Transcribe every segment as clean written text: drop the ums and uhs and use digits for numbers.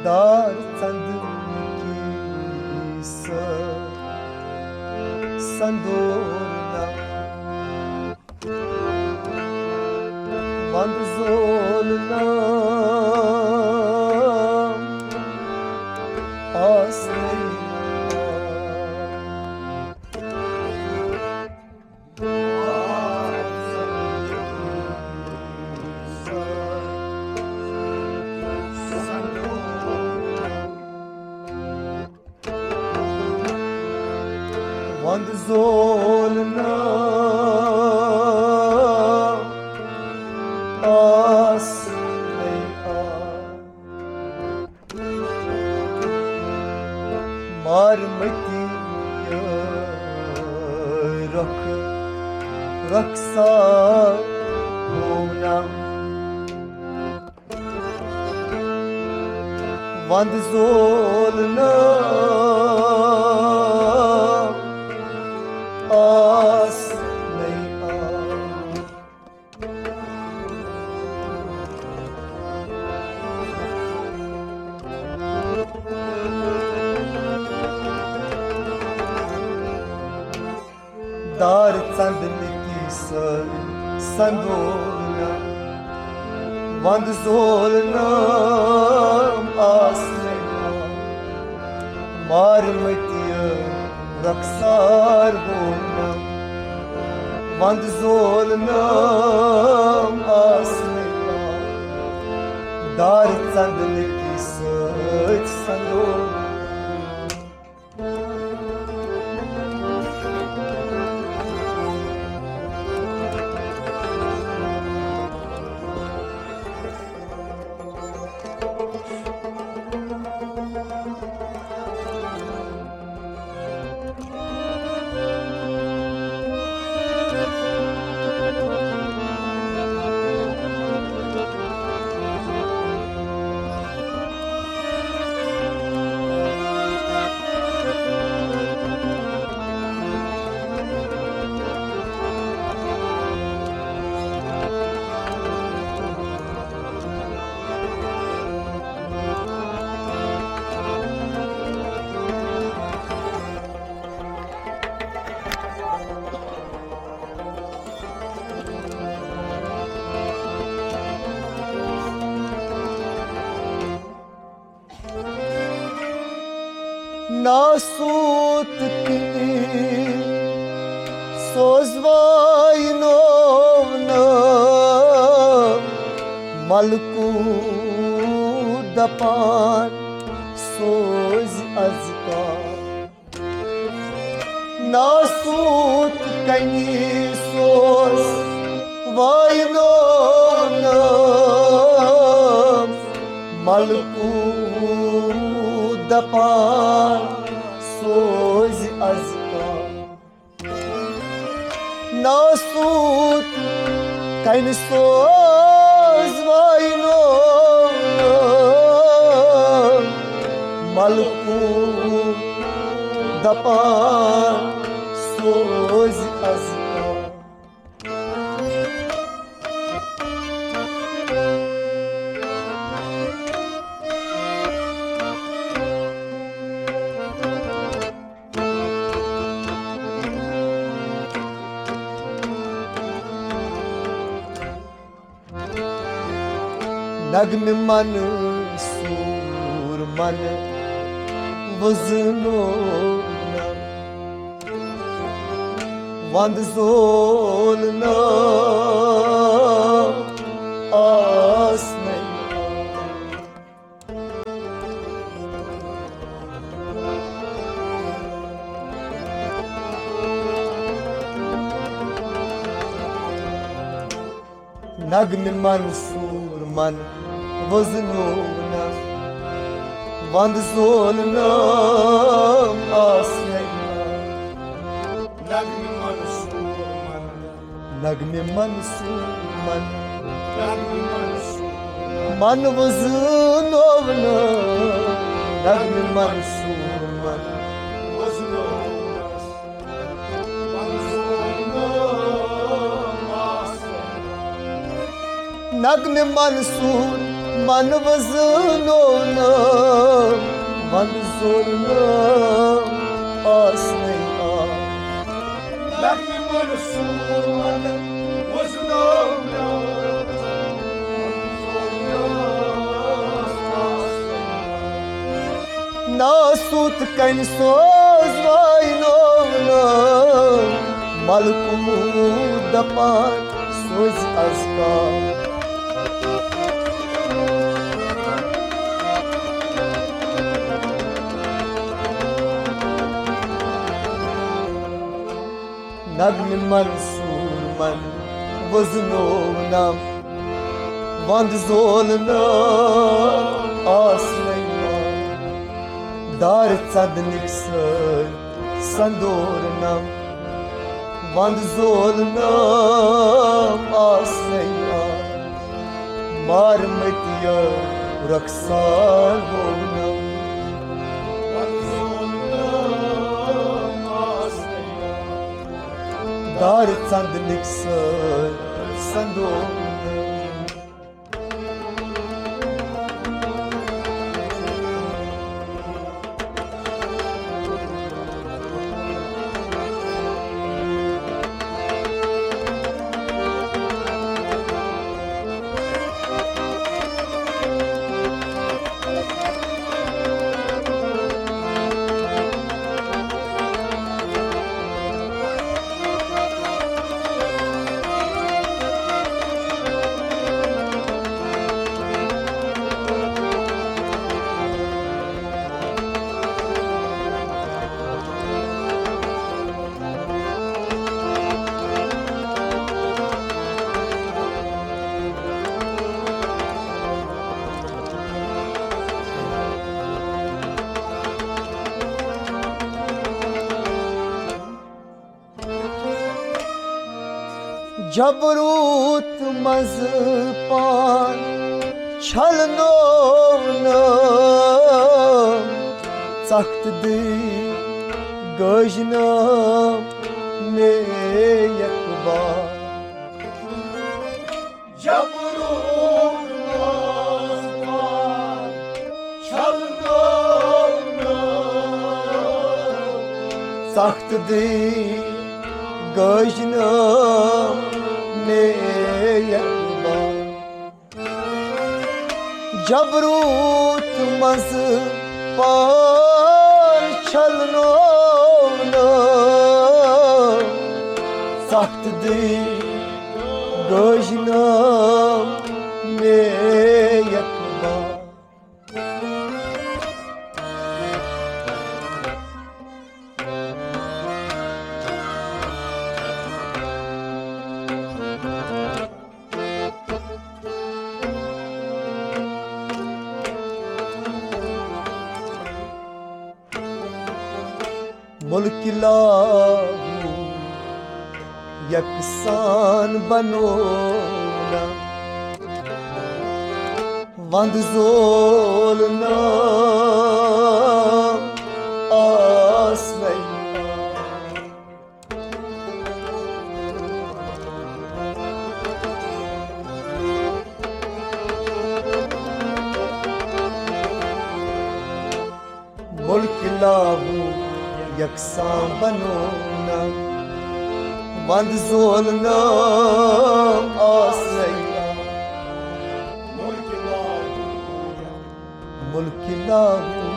dar चंद की संदोना बंद जोलना Vand zolna as marmati raksa ona Vand zolna आस नहीं दार चंदन की संदोलना वंद जोलना आस नहीं मार मतिया रक्सार बोलना वंद जोलना आसना दार चंदन की सच संदोलना Nasut ki sozvainovna malku dapan soz azka Nasut kani soz vainovna malku dapan soz azka Nasut kain soz vaino malku dapan soz azka नग्न मन सूर मन वजनो वंद जोलना आस नहीं नग्न मन सूर मन वजनोना वंद जोलना आस नहीं नग्न मन मन वजनोना नग्न मन नग्न मन मन वजनोना मन zoruna as नहीं आ Nagni Mansuman was no Nasut kan soz vainona Malkumu dapan soz azka Nagn Mansur man vaznona Vand zolna asnayna Dar tzadnik sır sandorna Vand zolna asnayna Marmatiya raksar volna Dar tzadnik sır sandorna Jabrut mazpan çalnovna Saxt di gajna me yakbar Jabrut mazpan çalnovna Saxt di gajna me yakbar Jabrut mazpan çalnovna Saxt di gajna me yakbar मुल्क लाहू यकसान बनोना वंद ज़ोलना आसनैना मुल्क लाहू यकसान बनोना वंद ज़ोलना आसनैना मुल्क लाहू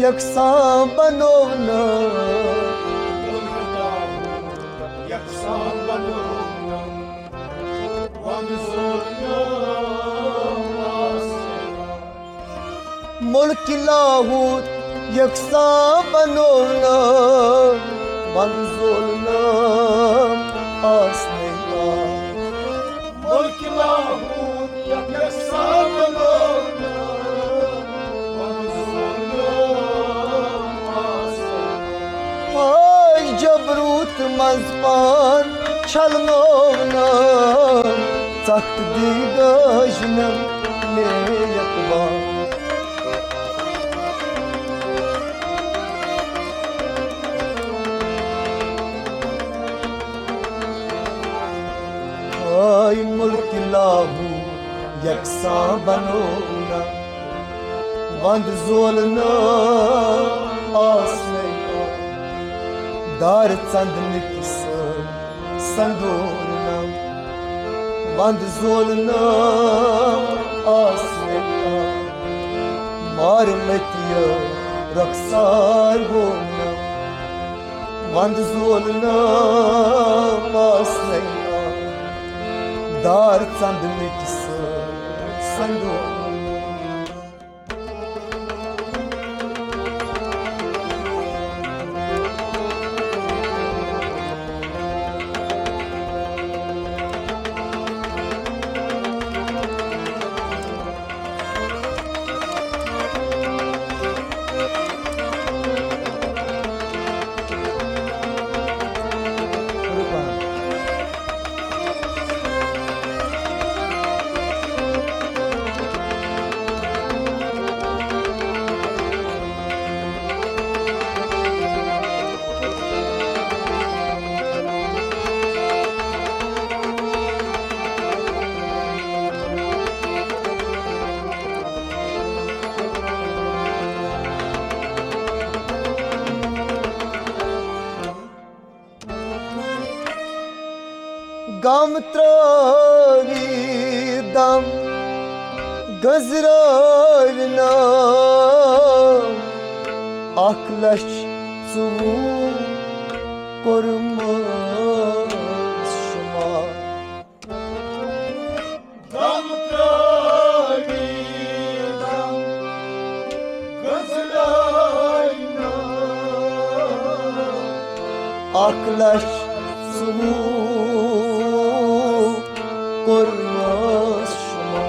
यकसान बनोना मुल्क लाहू यकसान बनोना वंद ज़ोलना आसनैना मुल्क लाहू यकसान बनोना Ay jabrut mazpan çalnovna Saxt di gajna me yakbar Ay mulk لاهو یکسا بنونا وند زولنا آسنیا دار چندنکس سندورنا وند زولنا آسنیا مارمتیا رقصار بونا وند زولنا آسنیا دار چندنکس سندورنا Gam travidam gazravna aklaş su korumaz şuma Gam travidam gazravna aklaş su korumaz şuma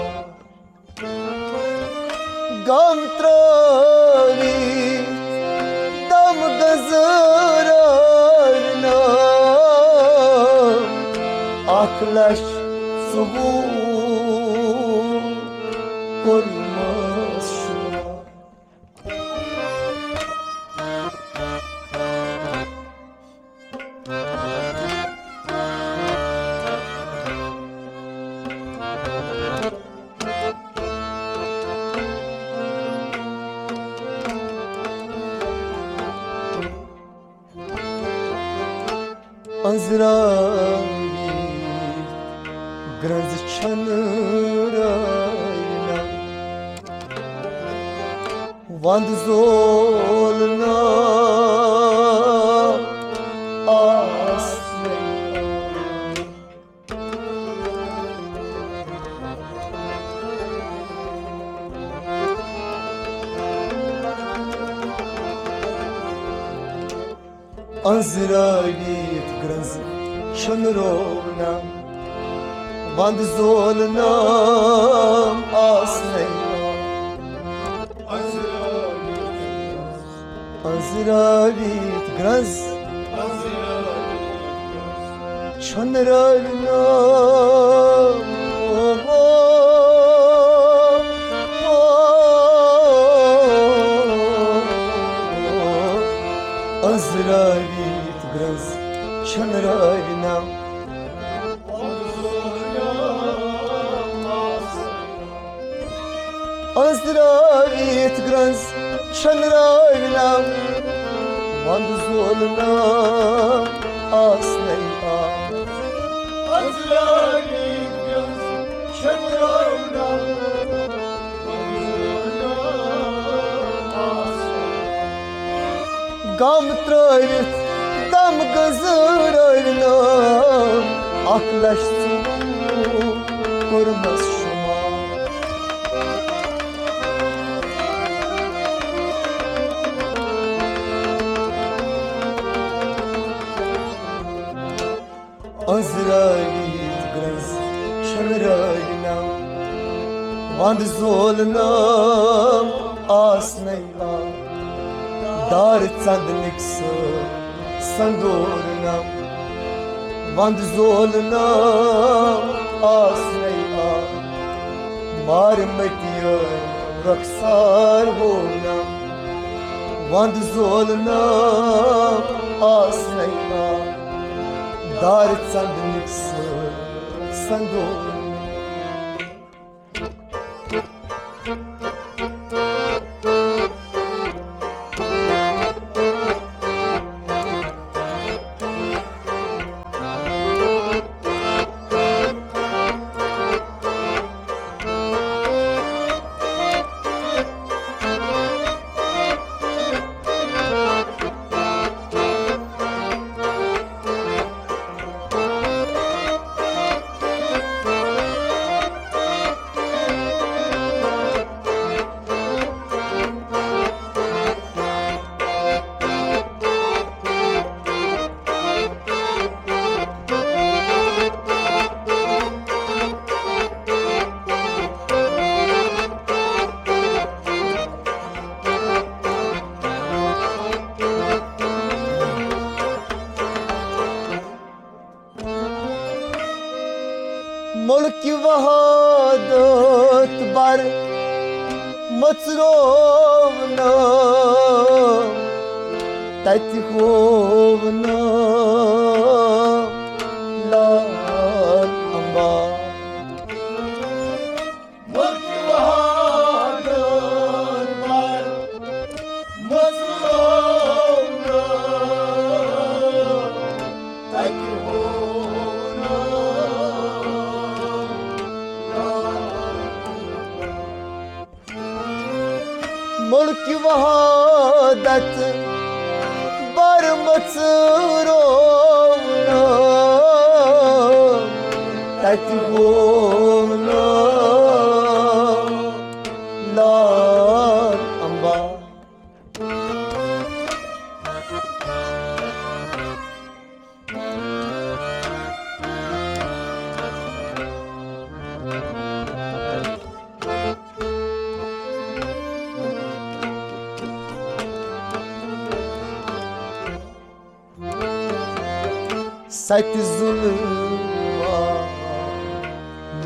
gam travidam gazravna aklaş su korumaz şuma Azrail graz çanırayna Vand zolna asnayna Azrail graz çanırayna Vand zolna asnayna Azrail graz çanırayna Azrail graz çanırayna Azrail graz çanırayna Vand zolna asnayna Azrail çanırayna Gam trayvit dam gazırayna Aklaş su korumaz şuma Azrail graz çanırayna Vand zolna asnayna Dar çandniks sandorna Vand zolna asnayna Marmatiya raksar bona Vand zolna asnayna Dar çandniks sandorna مطروبنا تتخوبنا لا أنبار ملك بهادر بار مظلومنا تكهونا ملك وحدت بر مطروبنا تتخوبنا لا أنبار سایت ظلمات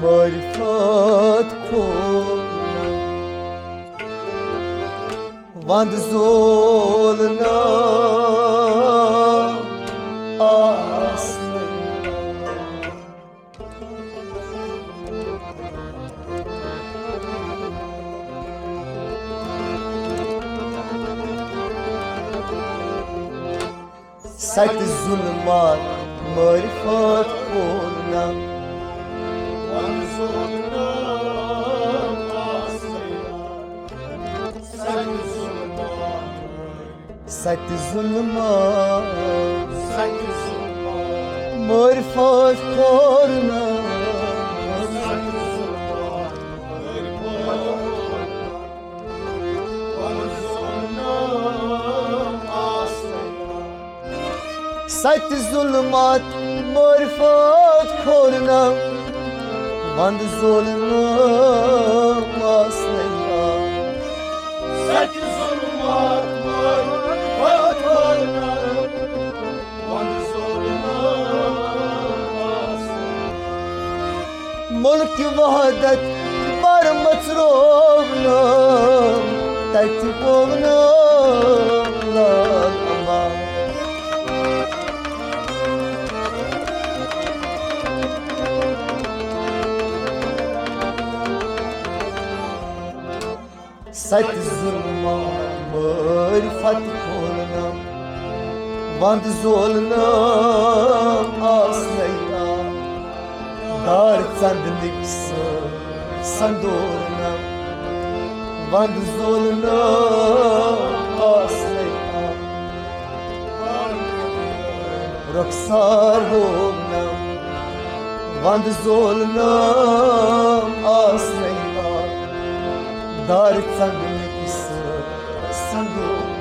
معرفت کنم واند زولنا آسنا سایت ظلمات معرفت کنم وانصرنا قاسيا سك الظلمات سایت ظلمات سك الظلمات معرفت کنم سك الظلمات وانصرنا قاسيا سایت ظلمات معرفت کنم واند ظلمم آسنیا سك الظلمات وانصرنا وانصرنا ملك وحدت بر مطروبنا تتخوبنا لا أمان سایت ظلمات معرفت کنم واند ظلمم آسنیا دار چند نکسم سندورنم واند ظلمم آسنیا رخسار بودم واند ظلمم آسنیا دار چند نکسم سندورنم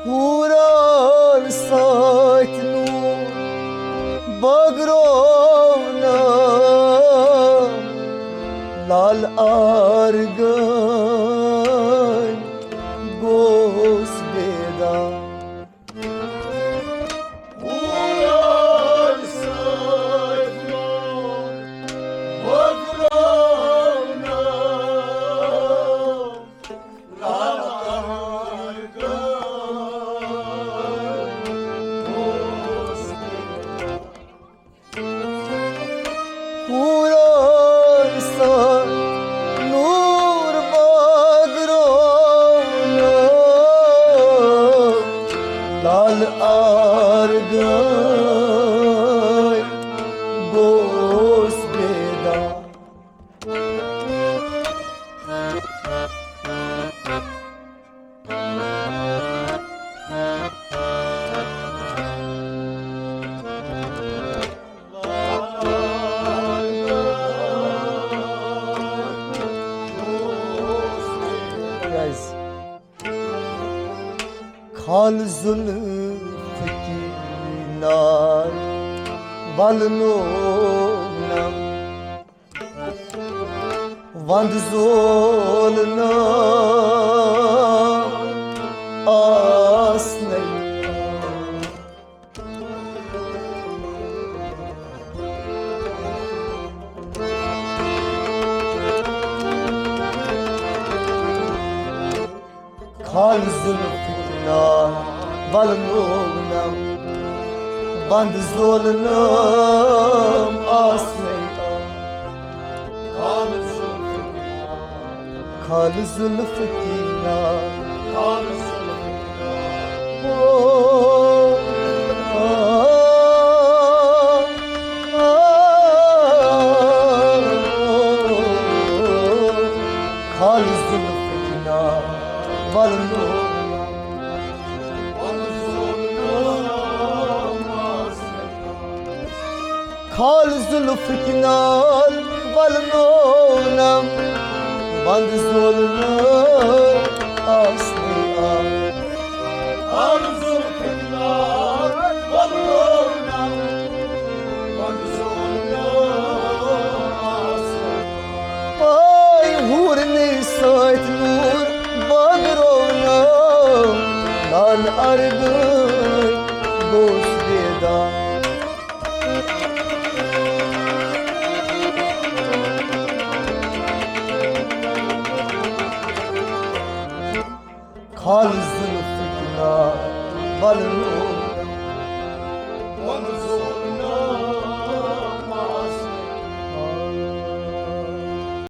هوران سایت نور بگرونا لال آرگای گوس بیدا Ulan sayflar Vagrana هوران سایت نور argay Gos beda Guys, Khal zulfki nar valno nam Vand zolna asnay Khal zulfina valnunam Vand zolnam asnay Khal zulfina Khal zulfina Khal zulfina valnunam Vand zolnam asnay Ay hurni sait nur bagronam Lal argay Gos beda Khal zulfina valnunam